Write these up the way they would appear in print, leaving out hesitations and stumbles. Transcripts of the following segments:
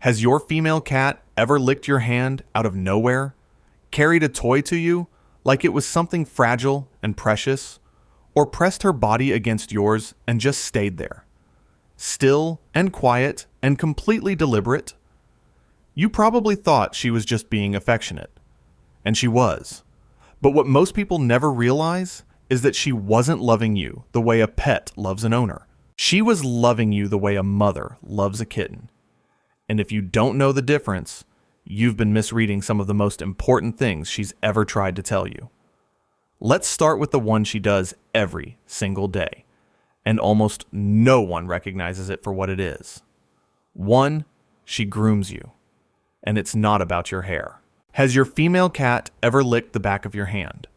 Has your female cat ever licked your hand out of nowhere? Carried a toy to you like it was something fragile and precious? Or pressed her body against yours and just stayed there? Still and quiet and completely deliberate? You probably thought she was just being affectionate. And she was. But what most people never realize is that she wasn't loving you the way a pet loves an owner. She was loving you the way a mother loves a kitten. And if you don't know the difference, you've been misreading some of the most important things she's ever tried to tell you. Let's start with the one she does every single day, and almost no one recognizes it for what it is. 1, she grooms you, and it's not about your hair. Has your female cat ever licked the back of your hand,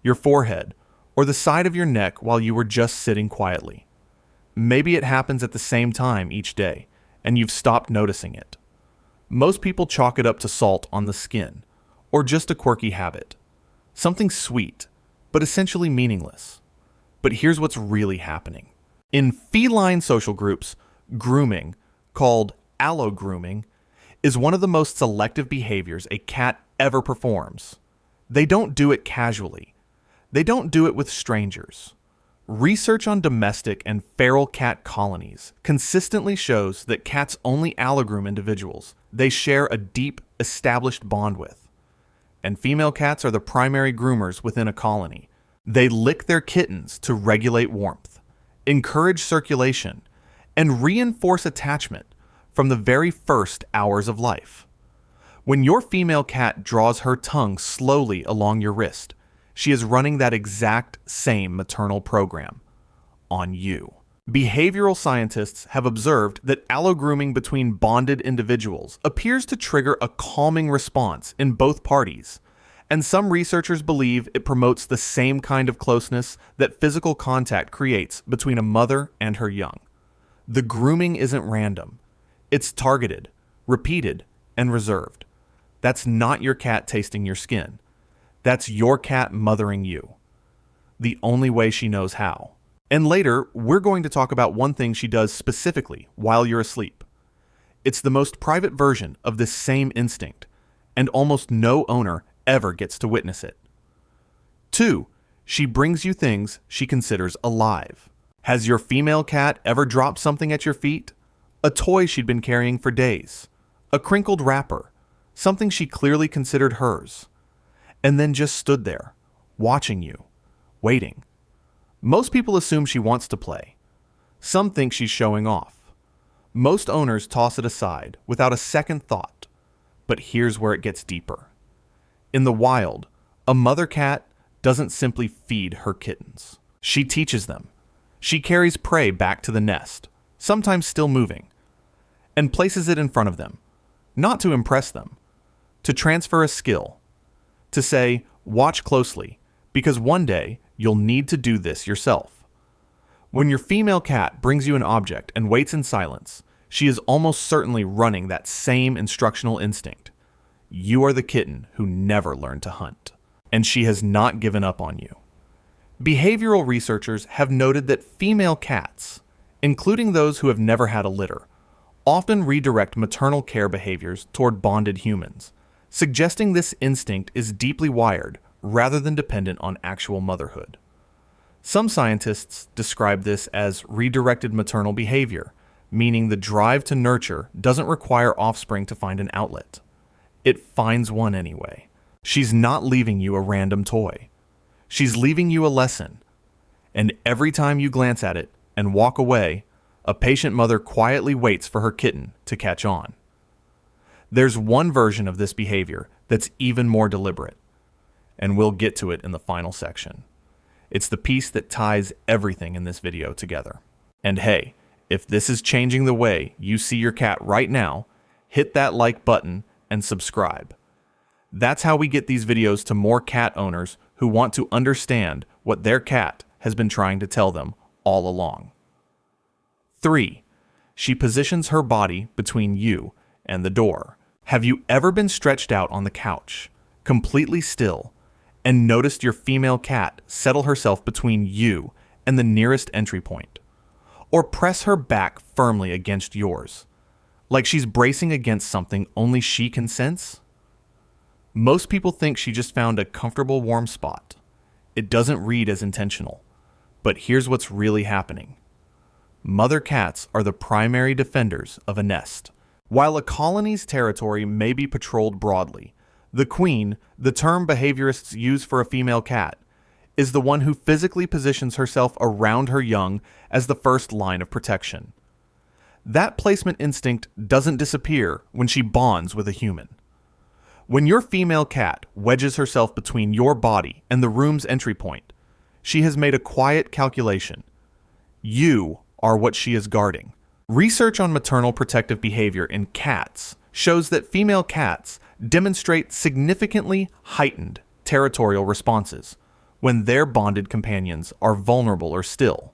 your forehead, or the side of your neck while you were just sitting quietly? Maybe it happens at the same time each day, and you've stopped noticing it. Most people chalk it up to salt on the skin, or just a quirky habit. Something sweet, but essentially meaningless. But here's what's really happening. In feline social groups, grooming, called allo-grooming, is one of the most selective behaviors a cat ever performs. They don't do it casually. They don't do it with strangers. Research on domestic and feral cat colonies consistently shows that cats only allogroom individuals they share a deep, established bond with. And female cats are the primary groomers within a colony. They lick their kittens to regulate warmth, encourage circulation, and reinforce attachment from the very first hours of life. When your female cat draws her tongue slowly along your wrist, she is running that exact same maternal program on you. Behavioral scientists have observed that allogrooming between bonded individuals appears to trigger a calming response in both parties, and some researchers believe it promotes the same kind of closeness that physical contact creates between a mother and her young. The grooming isn't random. It's targeted, repeated, and reserved. That's not your cat tasting your skin. That's your cat mothering you. The only way she knows how. And later, we're going to talk about one thing she does specifically while you're asleep. It's the most private version of this same instinct, and almost no owner ever gets to witness it. 2, she brings you things she considers alive. Has your female cat ever dropped something at your feet? A toy she'd been carrying for days. A crinkled wrapper. Something she clearly considered hers. And then just stood there, watching you, waiting. Most people assume she wants to play. Some think she's showing off. Most owners toss it aside without a second thought. But here's where it gets deeper. In the wild, a mother cat doesn't simply feed her kittens. She teaches them. She carries prey back to the nest, sometimes still moving, and places it in front of them, not to impress them, to transfer a skill, to say, watch closely, because one day you'll need to do this yourself. When your female cat brings you an object and waits in silence, she is almost certainly running that same instructional instinct. You are the kitten who never learned to hunt, and she has not given up on you. Behavioral researchers have noted that female cats, including those who have never had a litter, often redirect maternal care behaviors toward bonded humans, suggesting this instinct is deeply wired rather than dependent on actual motherhood. Some scientists describe this as redirected maternal behavior, meaning the drive to nurture doesn't require offspring to find an outlet. It finds one anyway. She's not leaving you a random toy. She's leaving you a lesson. And every time you glance at it and walk away, a patient mother quietly waits for her kitten to catch on. There's one version of this behavior that's even more deliberate, and we'll get to it in the final section. It's the piece that ties everything in this video together. And hey, if this is changing the way you see your cat right now, hit that like button and subscribe. That's how we get these videos to more cat owners who want to understand what their cat has been trying to tell them all along. 3, she positions her body between you and the door. Have you ever been stretched out on the couch, completely still, and noticed your female cat settle herself between you and the nearest entry point, or press her back firmly against yours, like she's bracing against something only she can sense? Most people think she just found a comfortable warm spot. It doesn't read as intentional. But here's what's really happening. Mother cats are the primary defenders of a nest. While a colony's territory may be patrolled broadly, the queen, the term behaviorists use for a female cat, is the one who physically positions herself around her young as the first line of protection. That placement instinct doesn't disappear when she bonds with a human. When your female cat wedges herself between your body and the room's entry point, she has made a quiet calculation. You are what she is guarding. Research on maternal protective behavior in cats shows that female cats demonstrate significantly heightened territorial responses when their bonded companions are vulnerable or still.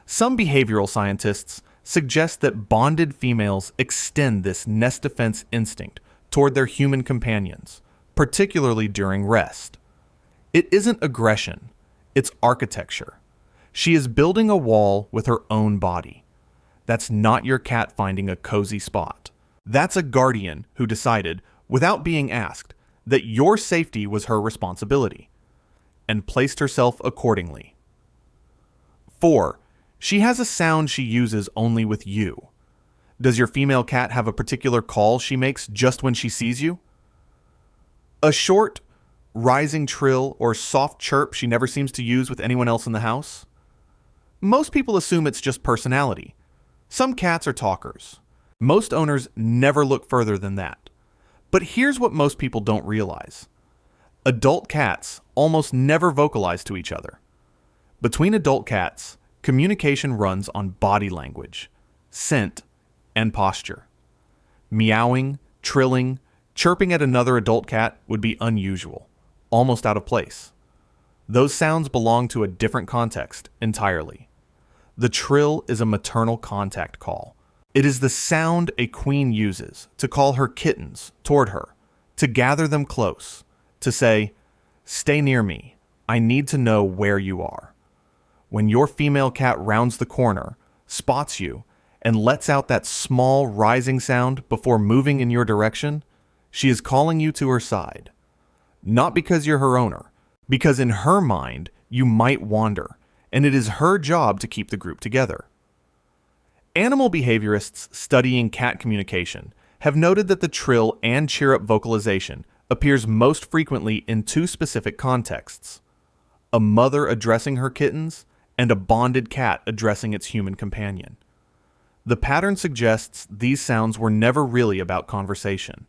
Some behavioral scientists suggest that bonded females extend this nest defense instinct toward their human companions, particularly during rest. It isn't aggression, it's architecture. She is building a wall with her own body. That's not your cat finding a cozy spot. That's a guardian who decided, without being asked, that your safety was her responsibility, and placed herself accordingly. 4. She has a sound she uses only with you. Does your female cat have a particular call she makes just when she sees you? A short, rising trill or soft chirp she never seems to use with anyone else in the house? Most people assume it's just personality. Some cats are talkers. Most owners never look further than that. But here's what most people don't realize. Adult cats almost never vocalize to each other. Between adult cats, communication runs on body language, scent, and posture. Meowing, trilling, chirping at another adult cat would be unusual, almost out of place. Those sounds belong to a different context entirely. The trill is a maternal contact call. It is the sound a queen uses to call her kittens toward her, to gather them close, to say, "Stay near me, I need to know where you are." When your female cat rounds the corner, spots you, and lets out that small rising sound before moving in your direction, she is calling you to her side. Not because you're her owner, because in her mind, you might wander, and it is her job to keep the group together. Animal behaviorists studying cat communication have noted that the trill and cheer-up vocalization appears most frequently in two specific contexts: a mother addressing her kittens and a bonded cat addressing its human companion. The pattern suggests these sounds were never really about conversation.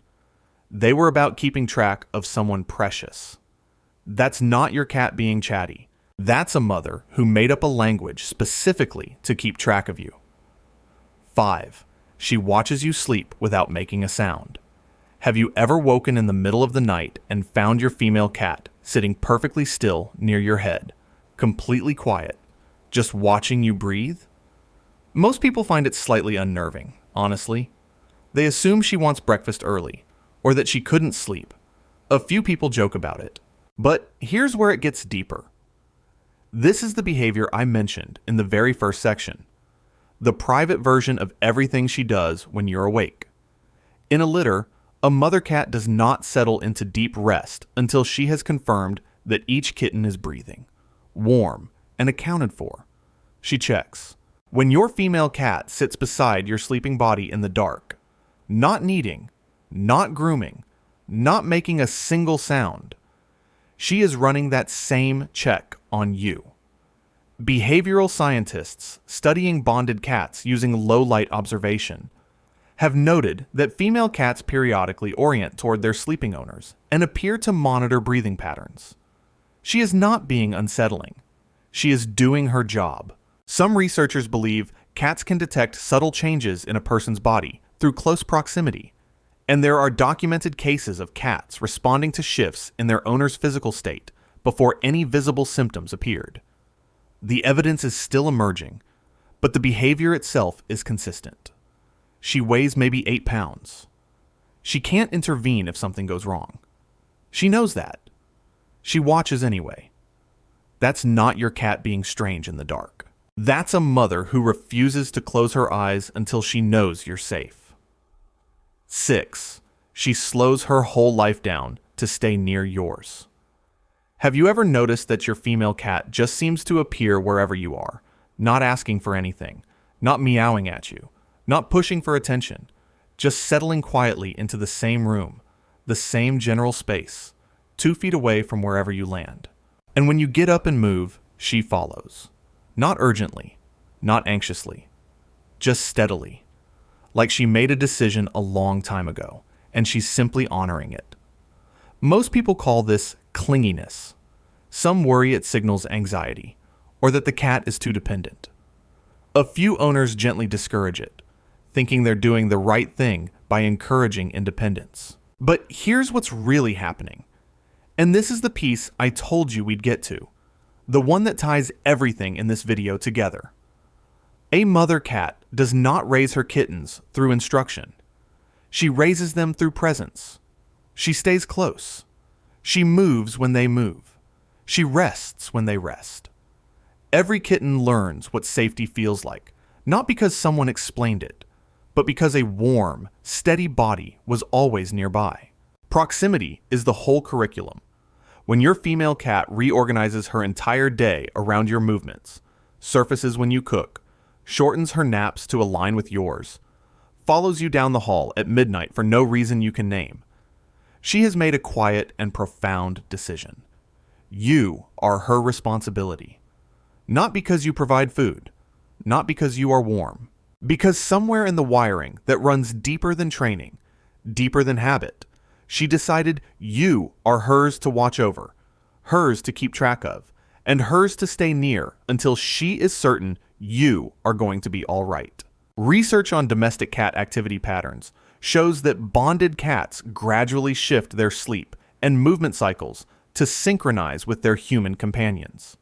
They were about keeping track of someone precious. That's not your cat being chatty. That's a mother who made up a language specifically to keep track of you. 5. She watches you sleep without making a sound. Have you ever woken in the middle of the night and found your female cat sitting perfectly still near your head, completely quiet, just watching you breathe? Most people find it slightly unnerving, honestly. They assume she wants breakfast early, or that she couldn't sleep. A few people joke about it. But here's where it gets deeper. This is the behavior I mentioned in the very first section. The private version of everything she does when you're awake. In a litter, a mother cat does not settle into deep rest until she has confirmed that each kitten is breathing, warm, and accounted for. She checks. When your female cat sits beside your sleeping body in the dark, not kneading, not grooming, not making a single sound, she is running that same check on you. Behavioral scientists studying bonded cats using low-light observation have noted that female cats periodically orient toward their sleeping owners and appear to monitor breathing patterns. She is not being unsettling. She is doing her job. Some researchers believe cats can detect subtle changes in a person's body through close proximity, and there are documented cases of cats responding to shifts in their owner's physical state before any visible symptoms appeared. The evidence is still emerging, but the behavior itself is consistent. She weighs maybe 8 pounds. She can't intervene if something goes wrong. She knows that. She watches anyway. That's not your cat being strange in the dark. That's a mother who refuses to close her eyes until she knows you're safe. 6. She slows her whole life down to stay near yours. Have you ever noticed that your female cat just seems to appear wherever you are, not asking for anything, not meowing at you, not pushing for attention, just settling quietly into the same room, the same general space, 2 feet away from wherever you land? And when you get up and move, she follows. Not urgently, not anxiously, just steadily, like she made a decision a long time ago, and she's simply honoring it. Most people call this clinginess. Some worry it signals anxiety, or that the cat is too dependent. A few owners gently discourage it, thinking they're doing the right thing by encouraging independence. But here's what's really happening. And this is the piece I told you we'd get to, the one that ties everything in this video together. A mother cat does not raise her kittens through instruction. She raises them through presence. She stays close. She moves when they move. She rests when they rest. Every kitten learns what safety feels like, not because someone explained it, but because a warm, steady body was always nearby. Proximity is the whole curriculum. When your female cat reorganizes her entire day around your movements, surfaces when you cook, shortens her naps to align with yours, follows you down the hall at midnight for no reason you can name, she has made a quiet and profound decision. You are her responsibility. Not because you provide food, not because you are warm, because somewhere in the wiring that runs deeper than training, deeper than habit, she decided you are hers to watch over, hers to keep track of, and hers to stay near until she is certain you are going to be all right. Research on domestic cat activity patterns shows that bonded cats gradually shift their sleep and movement cycles to synchronize with their human companions.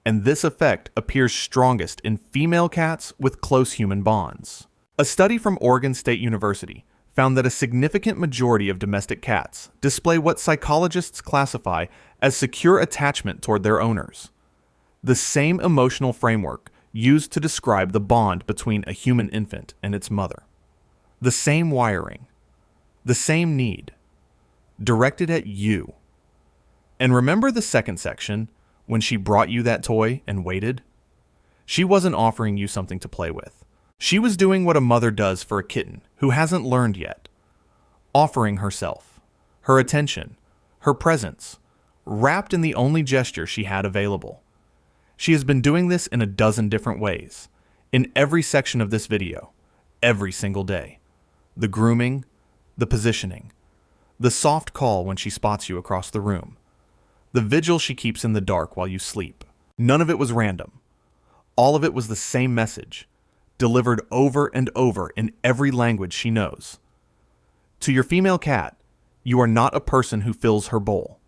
And this effect appears strongest in female cats with close human bonds. A study from Oregon State University found that a significant majority of domestic cats display what psychologists classify as secure attachment toward their owners, the same emotional framework used to describe the bond between a human infant and its mother. The same wiring, the same need, directed at you. And remember the second section, when she brought you that toy and waited? She wasn't offering you something to play with. She was doing what a mother does for a kitten who hasn't learned yet, offering herself, her attention, her presence, wrapped in the only gesture she had available. She has been doing this in a dozen different ways, in every section of this video, every single day. The grooming, the positioning, the soft call when she spots you across the room, the vigil she keeps in the dark while you sleep. None of it was random. All of it was the same message, delivered over and over in every language she knows. To your female cat, you are not a person who fills her bowl.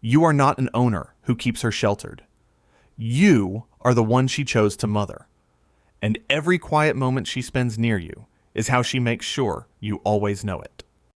You are not an owner who keeps her sheltered. You are the one she chose to mother. And every quiet moment she spends near you is how she makes sure you always know it.